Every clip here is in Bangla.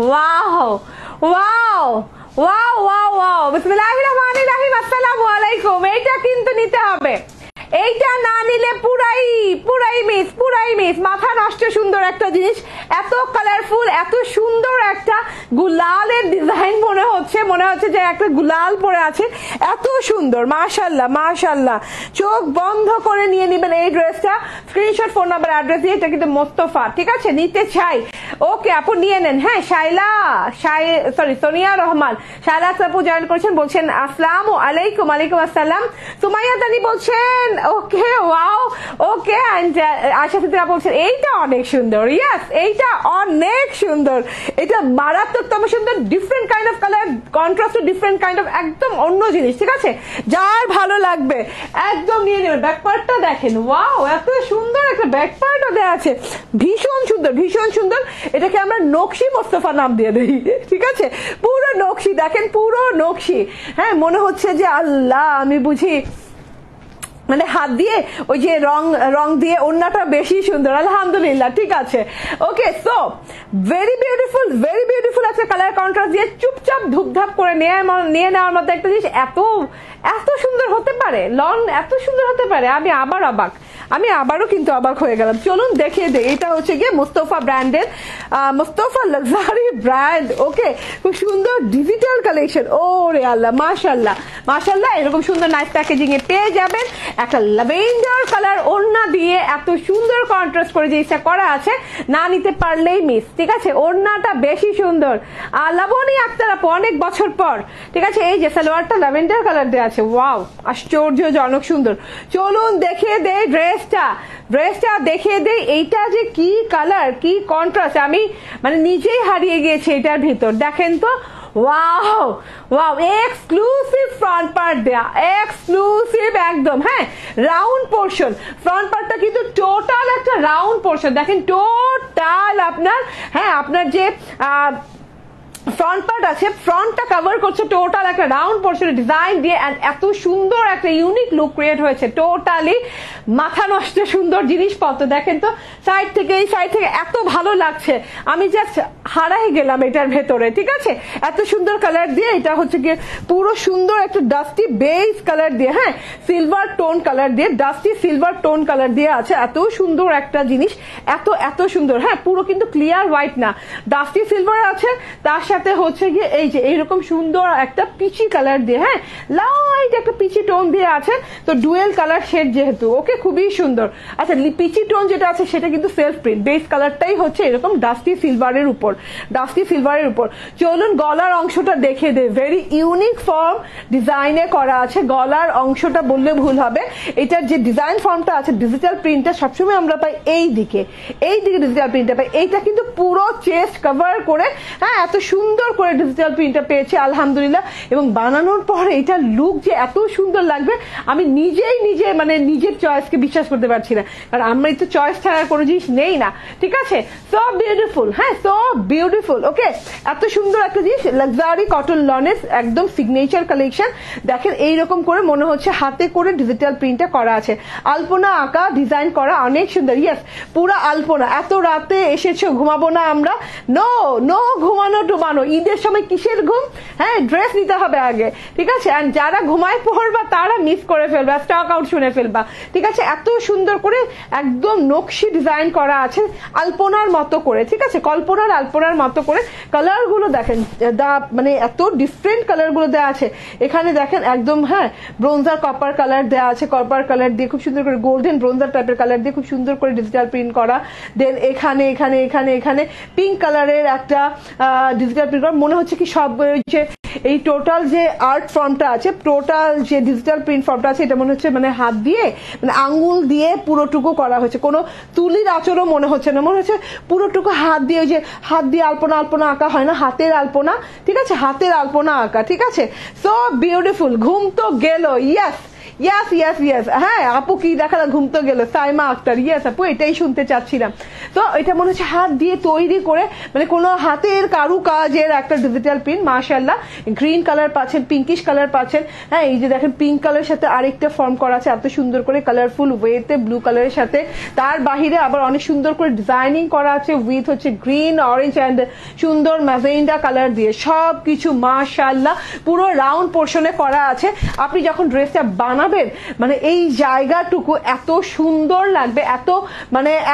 Wow wow wow wow wow বিসমিল্লাহির রহমানির রহিম আসসালামু আলাইকুম। এইটা কিন্তু নিতে হবে, এইটা না নিলে পুরাই মিস। মাথা নষ্ট সুন্দর একটা জিনিস, এত কালারফুল, এত সুন্দর একটা গুলালের ডিজাইন মনে হচ্ছে যে একটা গুলাল পরে আছে, এত সুন্দর। মাশাআল্লাহ চোখ বন্ধ করে নিয়ে নেবেন এই ড্রেসটা। স্ক্রিনশট, ফোন নাম্বার, অ্যাড্রেস দিয়ে। এটা কিন্তু মোস্তফা, ঠিক আছে, নিতে চাই। ওকে আপু নিয়ে নেন। হ্যাঁ সোনিয়া রহমান শায়লা আপু জয়েন করেছেন, বলছেন আসসালামু আলাইকুম। ওয়ালাইকুম আসসালাম। সুমাইয়া তানি বলছেন ওকে ওয়াও ওকে। আশা ফিতরা বলছেন এইটা অনেক সুন্দর। ইয়েস এইটা অনেক সুন্দর, এটা মারাত্মকতম সুন্দর। Different kind of colour, contrast, different kind of, একদম অন্য জিনিস, ঠিক আছে। যার ভালো লাগবে একদম নিয়ে নেবেন। ব্যাক পার্টটা দেখেন, ওয়াও এত সুন্দর একটা ব্যাক পার্টও দেওয়া আছে, ভীষণ সুন্দর। এটাকে আমরা নকশি মোস্তফা নাম দিয়ে দিই, ঠিক আছে। পুরো নকশি দেখেন, পুরো নকশি। হ্যাঁ মনে হচ্ছে যে আল্লাহ আমি বুঝি মানে হাত দিয়ে ওই যে রং দিয়ে ওড়নাটা বেশি সুন্দর। আলহামদুলিল্লাহ, ঠিক আছে। ওকে সো ভেরি বিউটিফুল একটা কালার কন্ট্রাস্ট দিয়ে চুপচাপ ধুপধাপ করে নিয়ে নেওয়ার মতো একটা জিনিস। এত সুন্দর হতে পারে, লন এত সুন্দর হতে পারে। আমি আবারও কিন্তু অবাক হয়ে গেলাম। চলুন দেখিয়ে দেই। এটা হচ্ছে গিয়ে মোস্তফা ব্র্যান্ডের, মোস্তফা লাক্সারি ব্র্যান্ড। ওকে খুব সুন্দর ডিজিটাল কালেকশন। ও রে আল্লাহ, মাশাআল্লাহ এরকম সুন্দর নাইস প্যাকেজিং এ পেয়ে যাবেন। একটা ল্যাভেন্ডার কালার ওড়না দিয়ে এত সুন্দর কন্ট্রাস্ট করে জিনিসটা করা আছে, না নিতে পারলেই মিস, ঠিক আছে। ওড়নাটা বেশি সুন্দর। লাবণী আক্তার আপু অনেক বছর পর, ঠিক আছে। এই যে সালোয়ারটা ল্যাভেন্ডার কালার দেওয়া আছে, ওয়াও আশ্চর্যজনক সুন্দর। চলুন দেখিয়ে দেই ড্রেসটা দেখিয়ে দেই। এইটা যে কি কালার, কি কন্ট্রাস্ট, আমি মানে নিজেই হারিয়ে গিয়েছি এটার ভিতর। দেখেন তো, ওয়াও এক্সক্লুসিভ ফ্রন্ট পার্ট দেয়া, এক্সক্লুসিভ একদম। হ্যাঁ রাউন্ড পোর্শন, ফ্রন্ট পার্টটা কিন্তু টোটাল একটা রাউন্ড পোর্শন। দেখেন টোটাল আপনার যে ফ্রন্ট পার্ট আছে, ফ্রন্টটা কভার করছে টোটাল একটা রাউন্ড পোর্শনের ডিজাইন দিয়ে। এন্ড এত সুন্দর একটা ইউনিক লুক ক্রিয়েট হয়েছে, টোটালি মাথা নষ্ট সুন্দর জিনিসপত্র। দেখেন তো সাইড থেকে এত ভালো লাগছে, আমি জাস্ট হারাই গেলাম এটার ভেতরে, ঠিক আছে। এত সুন্দর কালার দিয়ে, এটা হচ্ছে গিয়ে পুরো সুন্দর একটা ডাস্টি বেজ কালার দিয়ে, হ্যাঁ সিলভার টোন কালার দিয়ে, ডাস্টি সিলভার টোন কালার দিয়ে আছে। এত সুন্দর একটা জিনিস, এত সুন্দর। হ্যাঁ পুরো কিন্তু ক্লিয়ার হোয়াইট না, ডাস্টি সিলভার আছে, তার সাথে হচ্ছে গিয়ে এই যে এইরকম সুন্দর একটা পিচি কালার দিয়ে, হ্যাঁ লাইট একটা পিচি টোন দিয়ে আছে। তো ডুয়েল কালার শেড যেহেতু, ওকে খুবই সুন্দর। আচ্ছা পিচি টোন যেটা আছে সেটা কিন্তু সেলফ প্রিন্ট, বেস কালারটাই হচ্ছে এরকম ডাস্টি সিলভারের উপর। চলুন গলার অংশটা দেখে দে, ভেরি ইউনিক ফর্ম ডিজাইনে করা আছে। গলার অংশটা বললে ভুল হবে, এটার যে ডিজাইন ফর্মটা আছে, ডিজিটাল প্রিন্টটা সবসময় আমরা পাই এই দিকে ডিজিটাল প্রিন্টটা পাই। এইটা কিন্তু পুরো চেস্ট কভার করে, হ্যাঁ এত সুন্দর করে ডিজিটাল প্রিন্টটা পেয়েছি আলহামদুলিল্লাহ। এবং বানানোর পর এটার লুক যে এত সুন্দর লাগবে, আমি নিজে মানে নিজের চয়েসকে বিশ্বাস করতে পারছি না, কারণ আমরা তো চয়েস ছাড়া কোনো জিনিস নেই না, ঠিক আছে। সো বিউটিফুল, হ্যাঁ সো বিউটিফুল। ওকে এত সুন্দর একটা জিনিস, লাক্সারি কটন লনের একদম সিগনেচার কালেকশন। দেখেন এইরকম করে মনে হচ্ছে হাতে করে ডিজিটাল প্রিন্টটা করা আছে, আলপনা আঁকা ডিজাইন করা, অনেক সুন্দর। ইয়েস পুরা আলপনা। এত রাতে এসেছো, ঘুমাবো না আমরা? নো ঘুমানো, ঈদের সময় কিসের ঘুম? হ্যাঁ ড্রেস নিতে হবে আগে, ঠিক আছে। আর যারা ঘুমায় পড়বা তারা মিস করে ফেলবা, স্টক আউট শুনে ফেলবা, ঠিক আছে। এত সুন্দর করে একদম নকশি ডিজাইন করা আছে আলপনার মতো করে, ঠিক আছে, আলপনার মতো করে। কালার গুলো দেখেন, মানে এত ডিফারেন্ট কালার গুলো দেওয়া আছে এখানে। দেখেন একদম হ্যাঁ ব্রোঞ্জার কপার কালার দেওয়া আছে, কপার কালার দিয়ে খুব সুন্দর করে, গোল্ডেন ব্রোঞ্জার টাইপের কালার দিয়ে খুব সুন্দর করে ডিজিটাল প্রিন্ট করা। দেন এখানে পিঙ্ক কালারের একটা ডিজিটাল প্রিন্ট করা। মনে হচ্ছে কি সব যে এই টোটাল যে আর্ট ফর্মটা আছে, টোটাল যে ডিজিটাল প্রিন্ট ফর্মটা আছে, এটা মনে হচ্ছে মানে হাত দিয়ে মানে আঙ্গুল দিয়ে পুরোটুকু করা হয়েছে, কোনো তুলির আঁচড়ও মনে হচ্ছে না, মনে হচ্ছে পুরোটুকু হাত দিয়ে, যে হাত দিয়ে আলপনা আঁকা হয় না, হাতের আলপনা, ঠিক আছে, হাতের আলপনা আঁকা, ঠিক আছে। So beautiful. ঘুম তো গেল, ইয়াস ইয়াস ইয়াস, হ্যাঁ আপু কি দেখালো, ঘুম তো গেল, সাইমা আক্তার, ইয়াস আপু এটাই শুনতে চাচ্ছিলাম। তো এটা মনে হচ্ছে হাত দিয়ে তৈরি করে, মানে কোনো হাতের কারুকাজের একটা ডিজিটাল প্রিন্ট, মাশাআল্লাহ। গ্রিন কালার পাচ্ছেন, পিঙ্কিশ কালার পাচ্ছেন, হ্যাঁ এই যে দেখেন পিঙ্ক কালারের সাথে আরেকটা ফর্ম করা আছে এত সুন্দর করে কালারফুল ওয়েতে ব্লু কালারের সাথে। তার বাহিরে আবার অনেক সুন্দর করে ডিজাইনিং করা আছে উইথ হচ্ছে গ্রিন, অরেঞ্জ অ্যান্ড সুন্দর ম্যাজেন্ডা কালার দিয়ে সব কিছু মাশাআল্লাহ পুরো রাউন্ড পোর্শনে করা আছে। আপনি যখন ড্রেসটা বানাবেন মানে এই জায়গাটুকু এত সুন্দর লাগবে,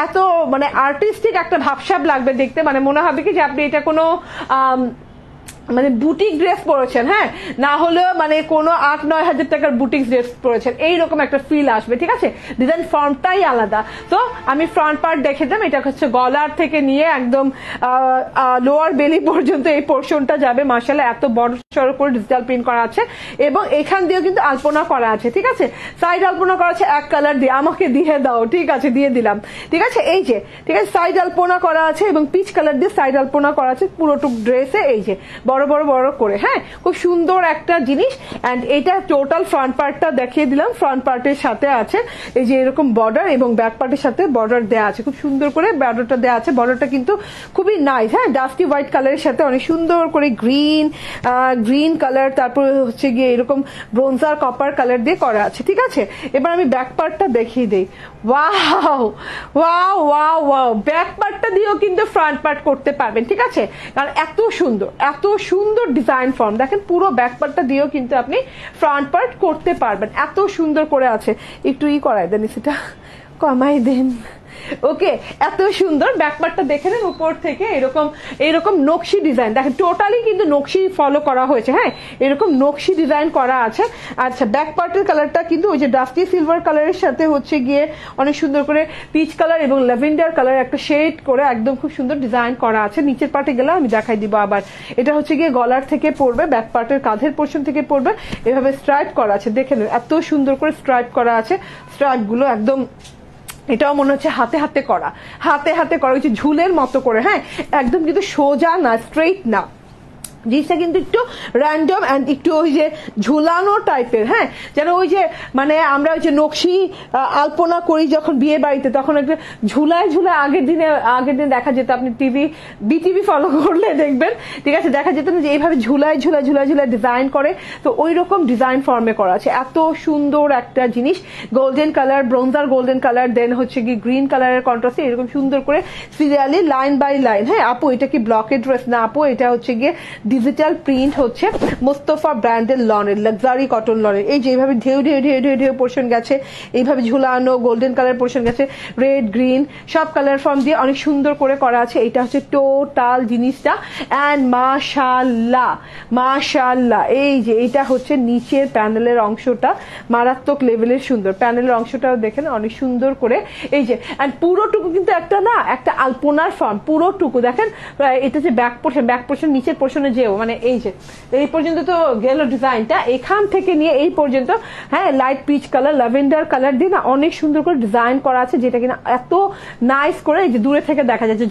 এত মানে আর্টিস্টিক একটা ভাবসাব লাগবে দেখতে, মানে মনে হবে কি যে আপনি এটা কোনো মানে বুটিক ড্রেস পরেছেন, হ্যাঁ না হলেও মানে কোনো 8-9 হাজার টাকার বুটিক ড্রেস পরেছেন, এইরকম একটা ফিল আসবে। ঠিক আছে, ডিজাইন ফর্মটাই আলাদা। তো আমি ফ্রন্ট পার্ট দেখে দিলাম, এটা হচ্ছে গলার থেকে নিয়ে একদম লোয়ার বেলি পর্যন্ত এই পোর্শনটা যাবে। মাশাআল্লাহ এত বড় সড়ো করে ডিজিটাল প্রিন্ট করা আছে এবং এখান দিয়েও কিন্তু আলপনা করা আছে। ঠিক আছে, সাইড আলপনা করা আছে এক কালার দিয়ে, আমাকে দিয়ে দাও, ঠিক আছে দিয়ে দিলাম। ঠিক আছে, এই যে ঠিক আছে সাইড আলপনা করা আছে এবং পিচ কালার দিয়ে সাইড আলপনা করা আছে পুরোটুক ড্রেসে, এই যে বড় বড় বড় করে, হ্যাঁ খুব সুন্দর একটা জিনিস। এন্ড এটা টোটাল ফ্রন্ট পার্টটা দেখিয়ে দিলাম। ফ্রন্ট পার্টের সাথে আছে এই যে এরকম বর্ডার এবং ব্যাক পার্টের সাথে বর্ডার দেওয়া আছে, খুব সুন্দর করে বর্ডারটা দেওয়া আছে। বর্ডারটা কিন্তু খুবই নাইস, হ্যাঁ ডাস্টি হোয়াইট কালারের সাথে অনেক সুন্দর করে গ্রিন কালার, তারপরে হচ্ছে গিয়ে এরকম ব্রোঞ্জার কপার কালার দিয়ে করা আছে। ঠিক আছে, এবার আমি ব্যাক পার্টটা দেখিয়ে দিই। Wow wow wow wow, back পার্টটা দিয়েও কিন্তু ফ্রন্ট পার্ট করতে পারবেন। ঠিক আছে, কারণ এত সুন্দর ডিজাইন ফর্ম, দেখেন পুরো ব্যাক পার্টটা দিয়েও কিন্তু আপনি ফ্রন্ট পার্ট করতে পারবেন, এত সুন্দর করে আছে। একটু করাই দেন, সেটা কমাই দেন। ওকে, এত সুন্দর ব্যাক পার্টটা দেখে নেন উপর থেকে এরকম নকশি ডিজাইন, দেখেন টোটালি কিন্তু নকশি ফলো করা হয়েছে, হ্যাঁ এরকম নকশি ডিজাইন করা আছে। আচ্ছা, ব্যাক পার্টের কালারটা কিন্তু ওই যে ডাস্টি সিলভার কালারের সাথে হচ্ছে গিয়ে অনেক সুন্দর করে পিচ কালার এবং ল্যাভেন্ডার কালার একটা শেড করে একদম খুব সুন্দর ডিজাইন করা আছে। নিচের পার্টে গেলে আমি দেখাই দিব আবার, এটা হচ্ছে গিয়ে গলার থেকে পড়বে, ব্যাক পার্টের কাঁধের পোর্শন থেকে পড়বে, এভাবে স্ট্রাইপ করা আছে। দেখে নেন এত সুন্দর করে স্ট্রাইপ করা আছে, স্ট্রাইপ গুলো একদম এটাও মনে হচ্ছে হাতে করা ওই যে ঝুলের মতো করে, হ্যাঁ একদম কিন্তু সোজা না, স্ট্রেইট না, জিনিসটা কিন্তু একটু র্যান্ডম অ্যান্ড একটু ওই যে ঝুলানো টাইপের, হ্যাঁ যেন ওই যে মানে আমরা ওই যে নকশি আলপনা করি যখন বিয়ে বাড়িতে, তখন একটা ঝুলায় আগের দিন দেখা যেত, আপনি বিটিভি ফলো করলে দেখবেন, ঠিক আছে দেখা যেত না যে এইভাবে ঝুলায় ডিজাইন করে, তো ওই রকম ডিজাইন ফর্মে করা আছে। এত সুন্দর একটা জিনিস, golden colour, bronzer golden colour, then হচ্ছে কি গ্রিন কালারের কন্ট্রাস্টে এরকম সুন্দর করে সিরিয়ালি লাইন বাই লাইন। হ্যাঁ আপু এটা কি ব্লকের ড্রেস না আপু, এটা হচ্ছে গিয়ে ডিজিটাল প্রিন্ট, হচ্ছে মোস্তফা ব্র্যান্ডের লনের, লাক্সারি কটন লনের। এই যে এইভাবে ঢেউ পোর্শন গেছে, এইভাবে ঝুলানো গোল্ডেন কালার পোর্শন গেছে, রেড গ্রিন সব কালার ফর্ম দিয়ে অনেক সুন্দর করে করা আছে। এটা হচ্ছে টোটাল জিনিসটা। অ্যান্ড মাশাআল্লাহ এই যে এটা হচ্ছে নিচের প্যানেলের অংশটা, মারাত্মক লেভেলের সুন্দর প্যানেলের অংশটাও দেখেন অনেক সুন্দর করে। এই যে অ্যান্ড পুরোটুকু কিন্তু একটা আলপনার ফর্ম, পুরোটুকু দেখেন। এটা যে ব্যাক পোর্শন নিচের পোর্শনে যেও, মানে এই যে এই পর্যন্ত তো গেল ডিজাইনটা, এখান থেকে নিয়ে এই পর্যন্ত, হ্যাঁ light peach colour, lavender colour দিয়ে না অনেক সুন্দর করে ডিজাইন করা আছে, যেটা কিনা এত নাইস করে এই যে দূরে থেকে দেখা যাচ্ছে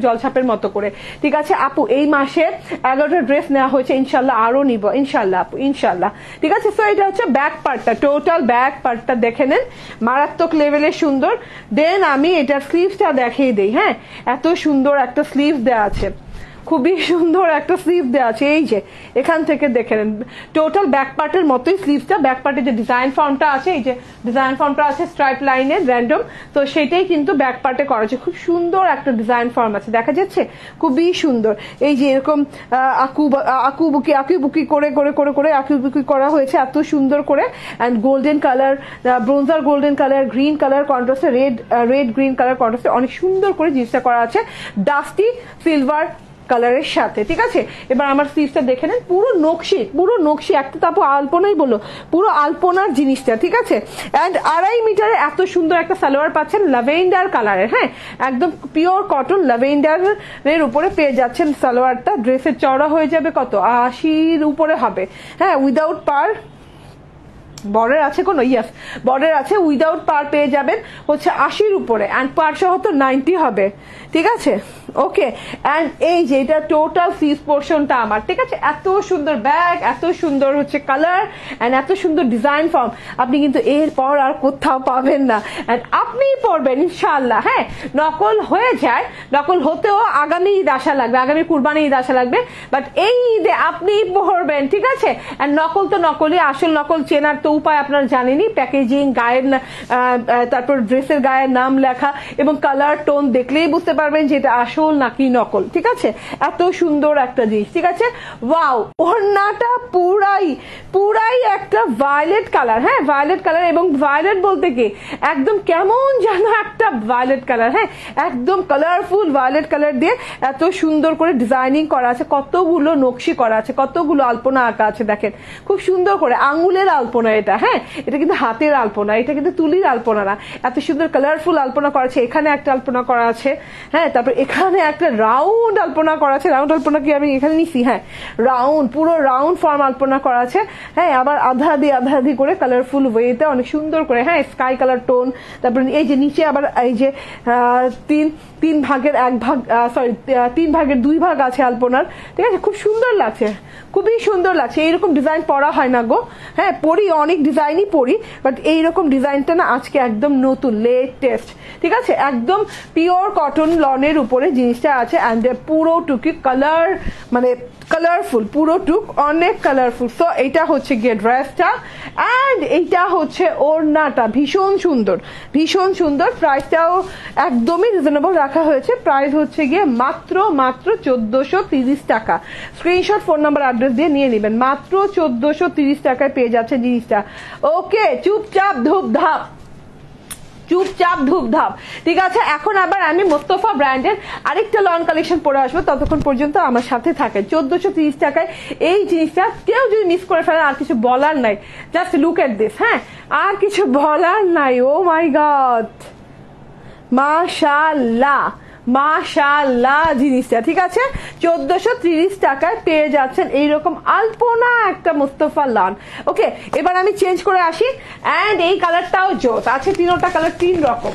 জলছাপের মতো করে। ঠিক আছে আপু, এই মাসে 11টা ড্রেস নেওয়া হয়েছে, ইনশাল্লাহ আরো নিব ইনশাল্লাহ আপু ইনশাল্লাহ। ঠিক আছে, তো এটা হচ্ছে ব্যাক পার্টটা, টোটাল ব্যাক পার্টটা দেখে নেন, মারাত্মক লেভেলের সুন্দর। দেন আমি এটার স্লিভসটা দেখিয়ে দিই। হ্যাঁ এত সুন্দর একটা স্লিভ দেওয়া আছে, খুবই সুন্দর একটা স্লিভ দেওয়া আছে। এই যে এখান থেকে দেখে নেন টোটাল ব্যাক পার্টের মতোই স্লিভসটা, ব্যাক পার্টে যে ডিজাইন ফর্মটা আছে, এই যে ডিজাইন ফর্মটা আছে স্ট্রাইপ লাইনের র্যান্ডম, তো সেটাই কিন্তু ব্যাক পার্টে করা আছে। খুব সুন্দর একটা ডিজাইন ফর্ম আছে, দেখা যাচ্ছে খুবই সুন্দর। এই যে এরকম আঁকুবুকি করে করা হয়েছে এত সুন্দর করে। And golden colour, bronzer golden colour, green colour কন্ট্রাস্টে, রেড গ্রিন কালার কন্ট্রাস্টে অনেক সুন্দর করে জিনিসটা করা আছে ডাস্টি সিলভার কালারের সাথে। ঠিক আছে, এবার আমার স্লিভসটা দেখে নেন, পুরো নকশি একটা তারপর আলপনাই বলো, পুরো আলপনার জিনিসটা। ঠিক আছে, অ্যান্ড 2.5 মিটারে এত সুন্দর একটা সালোয়ার পাচ্ছেন ল্যাভেন্ডার কালারের, হ্যাঁ একদম পিওর কটন ল্যাভেন্ডারের উপরে পেয়ে যাচ্ছেন সালোয়ারটা। ড্রেসের চওড়া হয়ে যাবে কত, 80-র উপরে হবে, হ্যাঁ উইদাউট পার বর্ডার আছে কোনো? ইয়েস, বর্ডার আছে। উইদাউট পার পেয়ে যাবেন হচ্ছে 80-র উপরে, অ্যান্ড পার সহ তো 90 হবে, ঠিক আছে? ওকে, অ্যান্ড এই যে এটা টোটাল ফিস পোর্শনটা আমার, ঠিক আছে? এত সুন্দর ব্যাগ, এত সুন্দর হচ্ছে কালার অ্যান্ড এত সুন্দর ডিজাইন ফর্ম আপনি কিন্তু এরপর আর কোথাও পাবেন না, অ্যান্ড আপনিই পরবেন ইনশাআল্লাহ। হ্যাঁ, নকল হয়ে যায়, নকল হতেও আগামী ঈদ আসা লাগবে, আগামী কুরবানি ঈদ আসা লাগবে, বাট এই ঈদে আপনিই পরবেন, ঠিক আছে? অ্যান্ড নকল তো নকলই, আসল নকল চেনার তো উপায় আপনারা জানেনই, প্যাকেজিং, গায়ের তারপর ড্রেসের গায়ের নাম লেখা এবং কালার টোন দেখলেই বুঝতে পারবেন যে এটা আসল নাকি নকল, ঠিক আছে? এত সুন্দর একটা জিনিস, ঠিক আছে? ওয়াও, ওড়নাটা পুরাই একটা ভায়োলেট কালার, হ্যাঁ ভায়োলেট কালার, এবং ভায়োলেট বলতে কি একদম কেমন যেন একটা ভায়োলেট কালার, হ্যাঁ একদম কালারফুল ভায়োলেট কালার দিয়ে এত সুন্দর করে ডিজাইনিং করা আছে, কতগুলো নকশি করা আছে, কতগুলো আলপনা আঁকা আছে, দেখেন খুব সুন্দর করে আঙ্গুলের আলপনা এটা, হ্যাঁ এটা কিন্তু হাতের আলপনা, এটা কিন্তু তুলির আলপনা না, এত সুন্দর কালারফুল আলপনা করা আছে। এখানে একটা আলপনা করা আছে, হ্যাঁ তারপর এখানে একটা রাউন্ড আলপনা করা আছে, রাউন্ড আলপনা কি আমি এখানে নিছি, হ্যাঁ রাউন্ড, পুরো রাউন্ড ফর্ম আলপনা করা আছে, হ্যাঁ আবার আধা আধি করে কালারফুল ওয়েতে অনেক সুন্দর করে, হ্যাঁ স্কাই কালার টোন। তারপর এই যে নিচে আবার এই যে তিন ভাগের 3 ভাগের 2 ভাগ আছে আলপনার, ঠিক আছে? খুব সুন্দর লাগছে, খুবই সুন্দর লাগছে। এইরকম ডিজাইন পরা হয় না গো, হ্যাঁ পরি, অনেক ডিজাইনই পরি, বাট এইরকম ডিজাইনটা না আজকে একদম নতুন, লেটেস্ট, ঠিক আছে? একদম পিওর কটন লনের উপরে জিনিসটা আছে, অ্যান্ড পুরো টুকি কালার, মানে কালারফুল, পুরো টুক অনেক কালারফুল। সো এইটা হচ্ছে গিয়ে ড্রেসটা, অ্যান্ড এইটা হচ্ছে ওড়নাটা, ভীষণ সুন্দর, ভীষণ সুন্দর। প্রাইসটাও একদমই রিজনেবল রাখা হয়েছে, প্রাইস হচ্ছে গিয়ে মাত্র 1430 টাকা। স্ক্রিনশট, ফোন নাম্বার, অ্যাড্রেস দিয়ে নিয়ে নেবেন, মাত্র 1430 টাকায় পেয়ে যাচ্ছে জিনিসটা। ওকে, চুপচাপ ধূপধাপ, ঠিক আছে? এখন আবার আমি মোস্তফা ব্র্যান্ডের আরেকটা লন কালেকশন পরে আসবো, ততক্ষণ পর্যন্ত আমার সাথে থাকেন। 1430 টাকায় এই জিনিসটা কেউ যদি মিস করে ফেলেন আর কিছু বলার নাই, জাস্ট লুক এট দিস, হ্যাঁ আর কিছু বলার নাই। ও মাই গড, মাশাআল্লাহ মাশাআল্লাহ জিনিসটা, ঠিক আছে? 1430 টাকায় পেয়ে যাচ্ছেন এইরকম আলপনা একটা মোস্তফা লন। ওকে, এবার আমি চেঞ্জ করে আসি, অ্যান্ড এই কালারটাও জোস আছে, 3টা কালার 3 রকম।